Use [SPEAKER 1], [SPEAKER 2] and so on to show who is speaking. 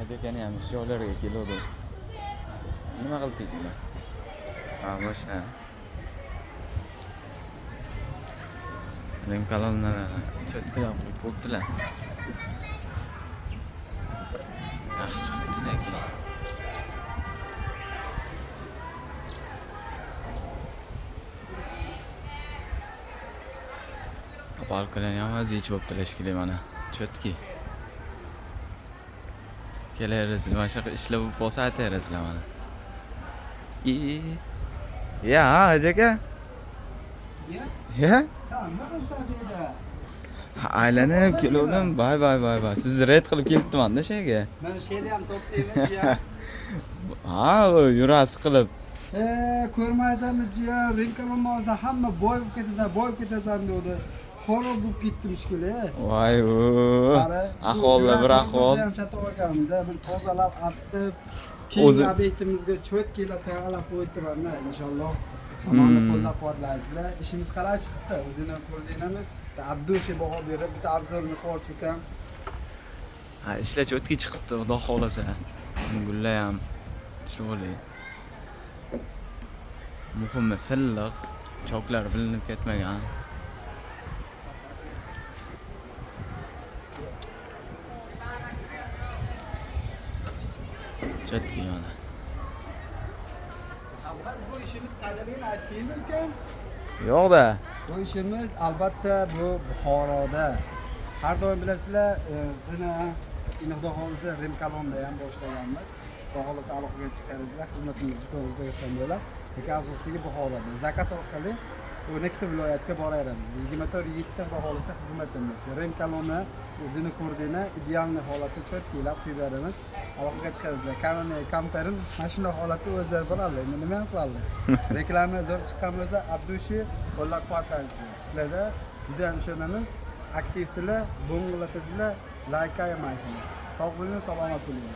[SPEAKER 1] hajakani ham ishlovlarga keladi. Nima qildinglar? Ha, boshla. Rim kalonlar cho'tkadan qo'yib bo'ptilar. Yaxshi chiqibdi lekin. Balkonlar ham vaziyat bo'ptilar shekilli mana. Cho'tki. Kelarsiz, mana shunaqa ishlar bo'lib qolsa aytaverasizlar mana. Ya, ajaka. Ya? Aylanib keldim. Bay. Sizni red qilib kelibman-da shega.
[SPEAKER 2] Men sheyda ham to'xtayman jiyan.
[SPEAKER 1] Ha, yurasi qilib.
[SPEAKER 2] Ko'rmaysanmi jiyan, rinkalon olsa hamma boy bo'lib ketasan dedi. Xarob bo'lib ketdim shekilli.
[SPEAKER 1] Voy o. Ahvolda bir ahvol.
[SPEAKER 2] Ham chatib olganda, men tozalab attib, keyin obyektimizga cho'tkalar tayyorlab qo'yibman-da, inshaalloh. Hammani qo'llab-quvvatlaysizlar. Ishimiz qalay chiqibdi? O'zinglar ko'rdinglarmi? Abdushi baho berib, bitta obzorni qo'rchukam.
[SPEAKER 1] Ha, ishlar cho'tki chiqibdi, xudo xolasa. Gullar ham chiroyli. Muhimi silliq, choklar bilinib ketmagan. Cho'tki mana.
[SPEAKER 2] Bu ishimiz qadrini aytdingmi ukam?
[SPEAKER 1] Yo'q-da.
[SPEAKER 2] Bu ishimiz albatta bu Buxoroda. Har doim bilasizlar, sizni Xudo xolasa Rimkalonda ham boshlaganmiz. Xudo xolasa aloqaga chiqaringizlar, xizmatimiz butun O'zbekiston bo'ylab. Lekin asosiysi Buxoroda. Zakaz orqali 12 viloyatga boraveramiz. 24-7 Xudo xolasa xizmatimiz. Rimkalonni o'zini ko'rdinglar, ideal holatda cho'tkilab quyib beramiz. Aloqaga chiqaringizlar. Kanalni komtarin mana shunday holatda o'zlari bo'ladi. Endi nima ham qiladi? Reklama zo'r chiqqan bo'lsa, Abdushi qo'llab-quvvatlaysizlar. Sizlarda juda ham ishonamiz. Aktivsizlar, bo'ng'ilatasizlar, like ayamaysizlar. Sog' bo'ling, salomat bo'ling.